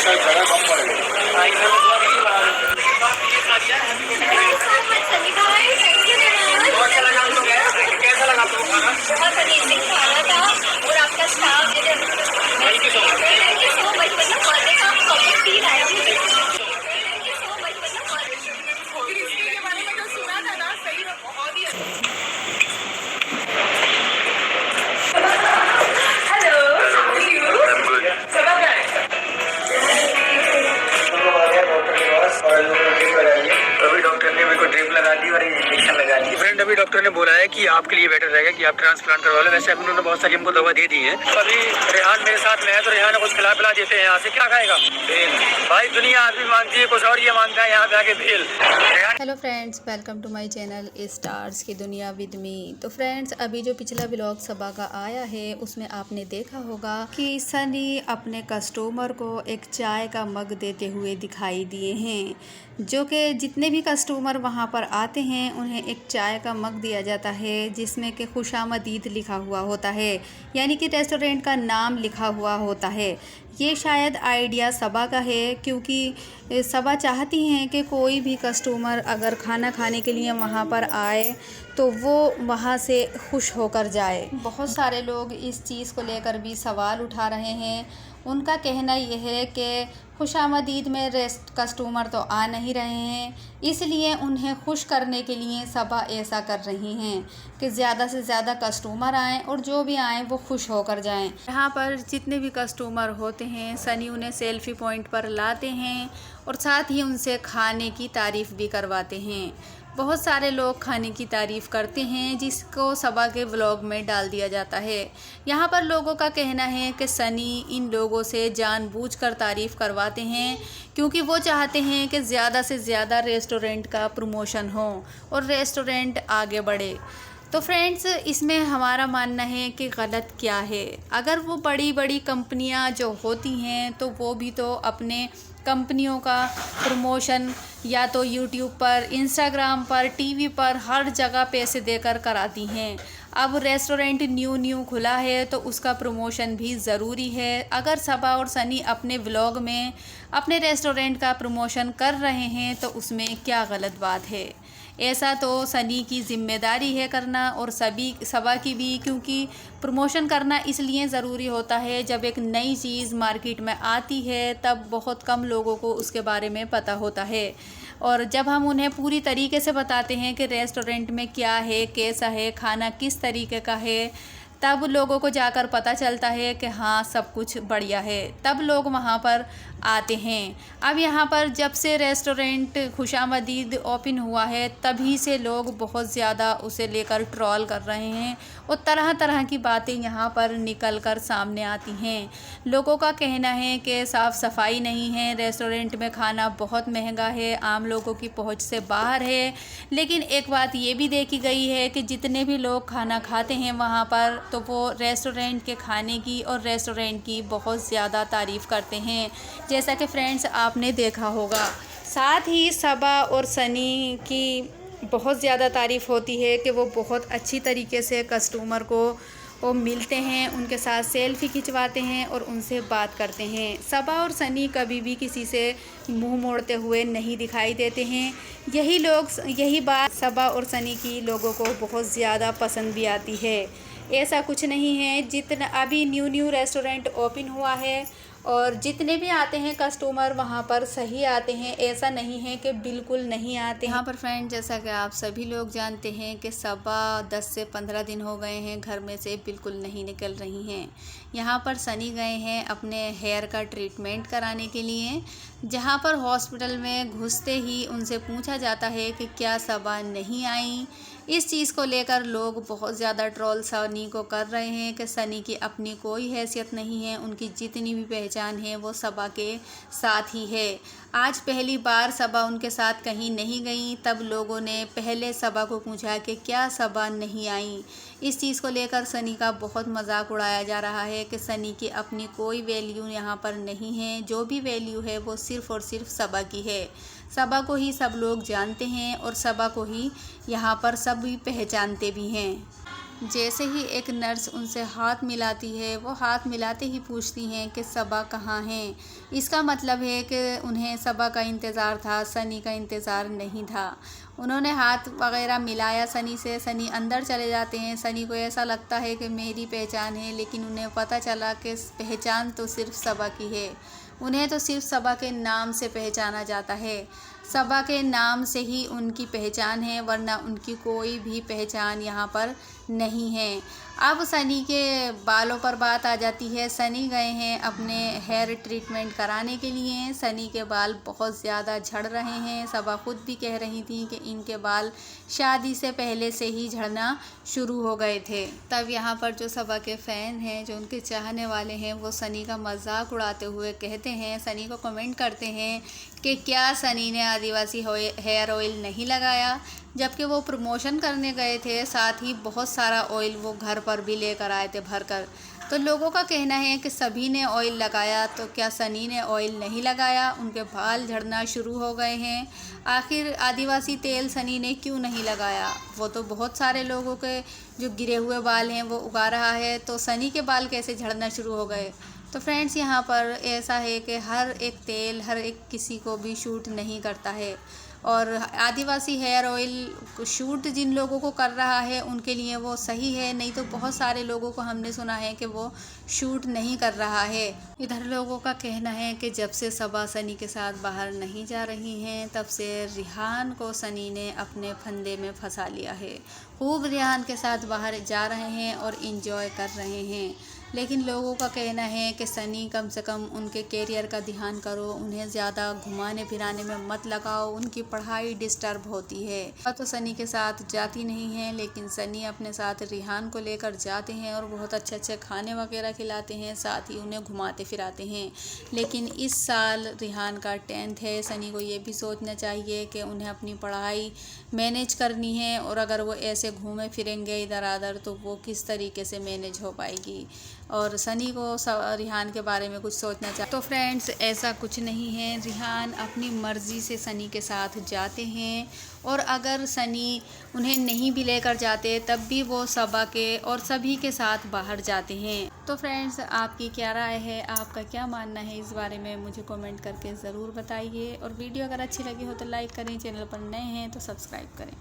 कैसा लगा आपको खाना? बहुत अमेजिंग खाना था और आपका staff thank you so much. मतलब बर्थडे का प्रॉपर फील आया मुझे। Thank you so much. मतलब रिश्ते के बारे में जो सुना था ना, सही में बहुत ही हेलो, हाउ आर यू? सब अभी डॉक्टर ने मेरे को ड्रिप लगा दी और इंजेक्शन लगा दी। फ्रेंड, अभी डॉक्टर ने बोला है कि आपके लिए बेटर रहेगा कि आप ट्रांसप्लांट करवा लो। वैसे अभी उन्होंने बहुत सारी हमको दवा दे दी है। तो अभी रेहान मेरे साथ में है, तो रेहान कुछ खिला पिला देते हैं। यहाँ से क्या खाएगा? भेल। भाई दुनिया आदमी मांगती है कुछ और, ये मांगता है यहाँ पे आके भेल। Hello friends, welcome to my channel stars की दुनिया विद मी। तो फ्रेंड्स, अभी जो पिछला व्लॉग सबा का आया है उसमें आपने देखा होगा कि सनी अपने कस्टमर को एक चाय का मग देते हुए दिखाई दिए हैं, जो कि जितने भी कस्टमर वहां पर आते हैं उन्हें एक चाय का मग दिया जाता है जिसमें कि खुशामदीद लिखा हुआ होता है, यानी कि रेस्टोरेंट का नाम लिखा हुआ होता है। ये शायद आइडिया सबा का है, क्योंकि सबा चाहती हैं कि कोई भी कस्टमर अगर खाना खाने के लिए वहाँ पर आए तो वो वहाँ से खुश होकर जाए। बहुत सारे लोग इस चीज़ को लेकर भी सवाल उठा रहे हैं। उनका कहना यह है कि खुशामदीद में कस्टमर तो आ नहीं रहे हैं, इसलिए उन्हें खुश करने के लिए सबा ऐसा कर रही हैं कि ज़्यादा से ज़्यादा कस्टमर आएँ और जो भी आएँ वो खुश होकर जाएं। यहाँ पर जितने भी कस्टमर होते हैं सनी उन्हें सेल्फ़ी पॉइंट पर लाते हैं और साथ ही उनसे खाने की तारीफ़ भी करवाते हैं। बहुत सारे लोग खाने की तारीफ़ करते हैं जिसको सबा के व्लॉग में डाल दिया जाता है। यहाँ पर लोगों का कहना है कि सनी इन लोगों से जानबूझकर तारीफ़ करवाते हैं क्योंकि वो चाहते हैं कि ज़्यादा से ज़्यादा रेस्टोरेंट का प्रमोशन हो और रेस्टोरेंट आगे बढ़े। तो फ्रेंड्स, इसमें हमारा मानना है कि गलत क्या है। अगर वो बड़ी बड़ी कंपनियां जो होती हैं तो वो भी तो अपने कंपनियों का प्रमोशन या तो यूट्यूब पर, इंस्टाग्राम पर, टीवी पर हर जगह पैसे देकर कराती हैं। अब रेस्टोरेंट न्यू खुला है तो उसका प्रमोशन भी ज़रूरी है। अगर सबा और सनी अपने व्लॉग में अपने रेस्टोरेंट का प्रमोशन कर रहे हैं तो उसमें क्या गलत बात है? ऐसा तो सनी की ज़िम्मेदारी है करना और सबा की भी, क्योंकि प्रमोशन करना इसलिए ज़रूरी होता है जब एक नई चीज़ मार्केट में आती है तब बहुत कम लोगों को उसके बारे में पता होता है। और जब हम उन्हें पूरी तरीके से बताते हैं कि रेस्टोरेंट में क्या है, कैसा है, खाना किस तरीके का है, तब लोगों को जाकर पता चलता है कि हाँ सब कुछ बढ़िया है, तब लोग वहाँ पर आते हैं। अब यहाँ पर जब से रेस्टोरेंट खुशामदीद ओपन हुआ है तभी से लोग बहुत ज़्यादा उसे लेकर ट्रोल कर रहे हैं और तरह तरह की बातें यहाँ पर निकल कर सामने आती हैं। लोगों का कहना है कि साफ़ सफाई नहीं है, रेस्टोरेंट में खाना बहुत महंगा है, आम लोगों की पहुँच से बाहर है। लेकिन एक बात ये भी देखी गई है कि जितने भी लोग खाना खाते हैं वहाँ पर तो वो रेस्टोरेंट के खाने की और रेस्टोरेंट की बहुत ज़्यादा तारीफ़ करते हैं, जैसा कि फ्रेंड्स आपने देखा होगा। साथ ही सबा और सनी की बहुत ज़्यादा तारीफ़ होती है कि वो बहुत अच्छी तरीके से कस्टमर को वो मिलते हैं, उनके साथ सेल्फ़ी खिंचवाते हैं और उनसे बात करते हैं। सबा और सनी कभी भी किसी से मुंह मोड़ते हुए नहीं दिखाई देते हैं। यही बात सबा और सनी की लोगों को बहुत ज़्यादा पसंद भी आती है। ऐसा कुछ नहीं है, जितना अभी न्यू रेस्टोरेंट ओपन हुआ है और जितने भी आते हैं कस्टमर वहाँ पर सही आते हैं, ऐसा नहीं है कि बिल्कुल नहीं आते। यहाँ पर फ्रेंड, जैसा कि आप सभी लोग जानते हैं कि सबा 10 से 15 दिन हो गए हैं घर में से बिल्कुल नहीं निकल रही हैं। यहाँ पर सनी गए हैं अपने हेयर का ट्रीटमेंट कराने के लिए, जहाँ पर हॉस्पिटल में घुसते ही उनसे पूछा जाता है कि क्या सबा नहीं आई। इस चीज़ को लेकर लोग बहुत ज़्यादा ट्रोल सनी को कर रहे हैं कि सनी की अपनी कोई हैसियत नहीं है, उनकी जितनी भी पहचान है वो सबा के साथ ही है। आज पहली बार सबा उनके साथ कहीं नहीं गई, तब लोगों ने पहले सबा को पूछा कि क्या सबा नहीं आई। इस चीज़ को लेकर सनी का बहुत मजाक उड़ाया जा रहा है कि सनी की अपनी कोई वैल्यू यहाँ पर नहीं है, जो भी वैल्यू है वो सिर्फ़ और सिर्फ सबा की है। सबा को ही सब लोग जानते हैं और सबा को ही यहाँ पर सभी पहचानते भी हैं। जैसे ही एक नर्स उनसे हाथ मिलाती है, वो हाथ मिलाते ही पूछती हैं कि सबा कहाँ हैं। इसका मतलब है कि उन्हें सबा का इंतज़ार था, सनी का इंतज़ार नहीं था। उन्होंने हाथ वगैरह मिलाया सनी से, सनी अंदर चले जाते हैं। सनी को ऐसा लगता है कि मेरी पहचान है, लेकिन उन्हें पता चला कि पहचान तो सिर्फ सबा की है। उन्हें तो सिर्फ सबा के नाम से पहचाना जाता है। सबा के नाम से ही उनकी पहचान है, वरना उनकी कोई भी पहचान यहाँ पर नहीं है। अब सनी के बालों पर बात आ जाती है। सनी गए हैं अपने हेयर ट्रीटमेंट कराने के लिए। सनी के बाल बहुत ज़्यादा झड़ रहे हैं। सबा खुद भी कह रही थी कि इनके बाल शादी से पहले से ही झड़ना शुरू हो गए थे। तब यहाँ पर जो सबा के फ़ैन हैं, जो उनके चाहने वाले हैं, वो सनी का मजाक उड़ाते हुए कहते हैं, सनी को कमेंट करते हैं कि क्या सनी ने आदिवासी हेयर ऑयल नहीं लगाया, जबकि वो प्रमोशन करने गए थे। साथ ही बहुत सारा ऑयल वो घर पर भी लेकर आए थे भरकर। तो लोगों का कहना है कि सभी ने ऑयल लगाया, तो क्या सनी ने ऑयल नहीं लगाया? उनके बाल झड़ना शुरू हो गए हैं। आखिर आदिवासी तेल सनी ने क्यों नहीं लगाया? वो तो बहुत सारे लोगों के जो गिरे हुए बाल हैं वो उगा रहा है, तो सनी के बाल कैसे झड़ना शुरू हो गए? तो फ्रेंड्स, यहाँ पर ऐसा है कि हर एक तेल हर एक किसी को भी शूट नहीं करता है, और आदिवासी हेयर ऑयल शूट जिन लोगों को कर रहा है उनके लिए वो सही है, नहीं तो बहुत सारे लोगों को हमने सुना है कि वो शूट नहीं कर रहा है। इधर लोगों का कहना है कि जब से सबा सनी के साथ बाहर नहीं जा रही हैं, तब से रिहान को सनी ने अपने फंदे में फंसा लिया है। खूब रिहान के साथ बाहर जा रहे हैं और इंजॉय कर रहे हैं, लेकिन लोगों का कहना है कि सनी कम से कम उनके कैरियर का ध्यान करो, उन्हें ज़्यादा घुमाने फिराने में मत लगाओ, उनकी पढ़ाई डिस्टर्ब होती है। तो सनी के साथ जाती नहीं है, लेकिन सनी अपने साथ रिहान को लेकर जाते हैं और बहुत अच्छे अच्छे खाने वगैरह खिलाते हैं, साथ ही उन्हें घुमाते फिराते हैं। लेकिन इस साल रिहान का 10th है। सनी को ये भी सोचना चाहिए कि उन्हें अपनी पढ़ाई मैनेज करनी है, और अगर वो ऐसे घूमे फिरेंगे इधर उधर तो वो किस तरीके से मैनेज हो पाएगी। और सनी को रिहान के बारे में कुछ सोचना चाहिए। तो फ्रेंड्स, ऐसा कुछ नहीं है, रिहान अपनी मर्ज़ी से सनी के साथ जाते हैं, और अगर सनी उन्हें नहीं भी लेकर जाते तब भी वो सबा के और सभी के साथ बाहर जाते हैं। तो फ्रेंड्स, आपकी क्या राय है, आपका क्या मानना है इस बारे में मुझे कमेंट करके ज़रूर बताइए, और वीडियो अगर अच्छी लगी हो तो लाइक करें, चैनल पर नए हैं तो सब्सक्राइब करें।